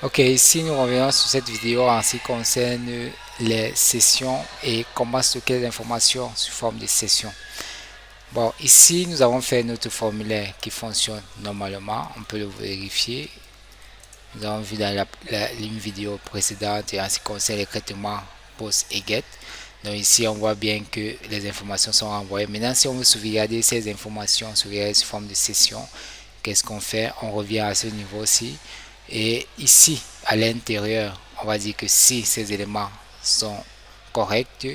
Ok, ici nous revenons sur cette vidéo en ce qui concerne les sessions et comment stocker les informations sous forme de sessions. Bon, ici nous avons fait notre formulaire qui fonctionne normalement, on peut le vérifier. Nous avons vu dans une vidéo précédente et en ce qui concerne les traitements post et get. Donc ici on voit bien que les informations sont envoyées. Maintenant si on veut sauvegarder ces informations sous forme de session, qu'est-ce qu'on fait? On revient à ce niveau-ci. Et ici, à l'intérieur, on va dire que si ces éléments sont corrects,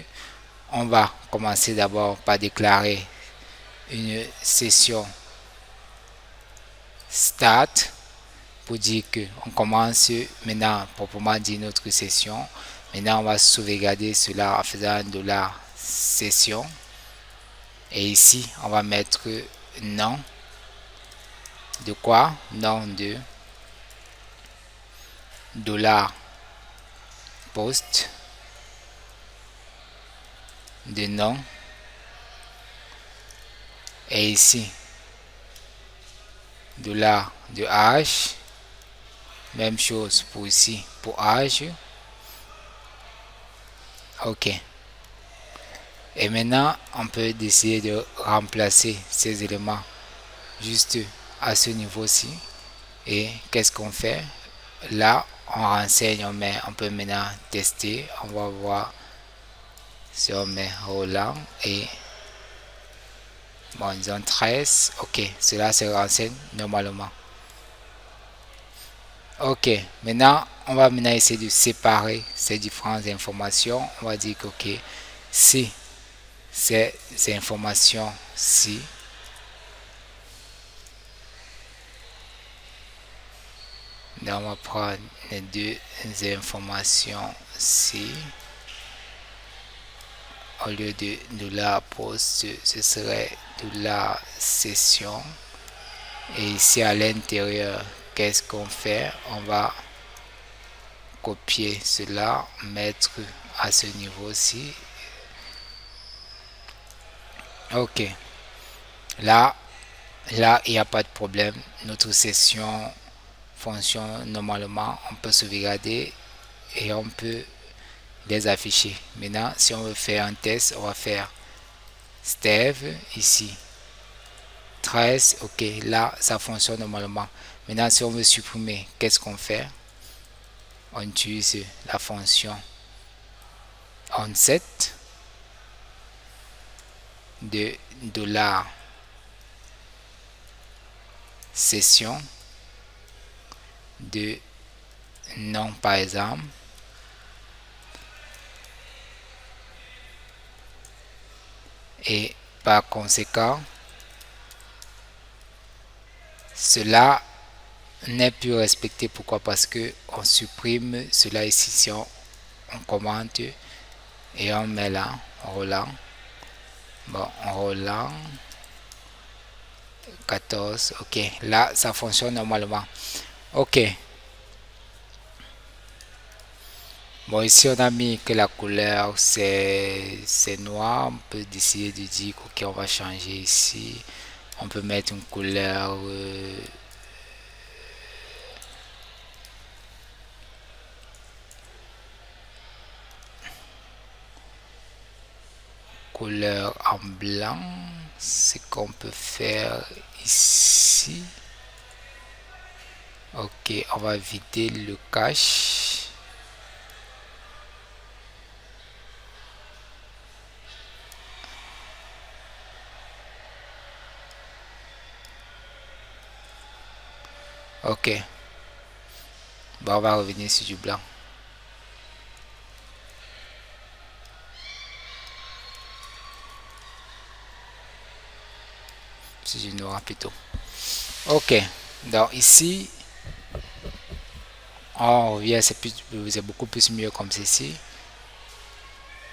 on va commencer d'abord par déclarer une session start pour dire qu'on commence maintenant proprement dit notre session. Maintenant, on va sauvegarder cela en faisant un dollar session. Et ici, on va mettre nom de quoi? Nom de dollar post de nom. Et ici, dollar de âge. Même chose pour ici, pour âge. Ok. Et maintenant, on peut décider de remplacer ces éléments juste à ce niveau-ci. Et qu'est-ce qu'on fait? Là, on renseigne, on peut maintenant tester. On va voir si on met Roland et bon, disons 13. Ok, cela se renseigne normalement. Ok, maintenant, on va maintenant essayer de séparer ces différentes informations. On va dire que, ok, si ces informations-ci, on va prendre les deux informations-ci. Au lieu de la poste, ce serait de la session. Et ici à l'intérieur, qu'est-ce qu'on fait? On va copier cela, mettre à ce niveau-ci. Ok. Là, il n'y a pas de problème. Notre session fonctionne normalement. On peut sauvegarder et on peut les afficher. Maintenant, si on veut faire un test, on va faire Steve ici. 13, ok, là, ça fonctionne normalement. Maintenant, si on veut supprimer, qu'est-ce qu'on fait? On utilise la fonction onset de dollar session de nom par exemple. Et par conséquent, cela n'est plus respecté. Pourquoi? Parce que on supprime cela ici si on commente et on met là Roland. Bon, Roland 14. Ok, là ça fonctionne normalement. Ok. Bon, ici on a mis que la couleur c'est noir. On peut décider de dire ok, on va changer ici. On peut mettre une couleur couleur en blanc. Ce qu'on peut faire ici. Ok, on va vider le cache. Ok. Bon, on va revenir sur du blanc. Sur du noir plutôt. Ok. Donc ici, on revient, c'est beaucoup plus mieux comme ceci.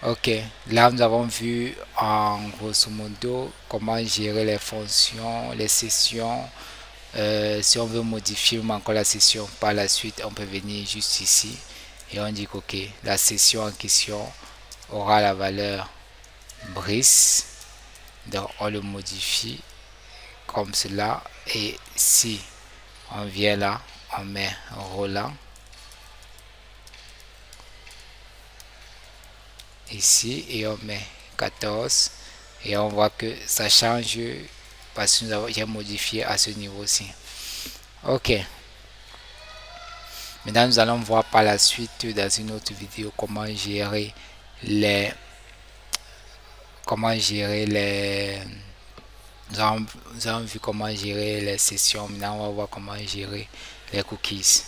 Ok, là nous avons vu en grosso modo comment gérer les fonctions, les sessions. Si on veut modifier encore la session par la suite, on peut venir juste ici et on dit que ok, la session en question aura la valeur Brice. Donc on le modifie comme cela et si on vient là, on met Roland ici et on met 14 et on voit que ça change parce que j'ai modifié à ce niveau-ci. Ok, maintenant nous allons voir par la suite dans une autre vidéo les comment gérer les nous avons vu comment gérer les sessions. Maintenant on va voir comment gérer les cookies.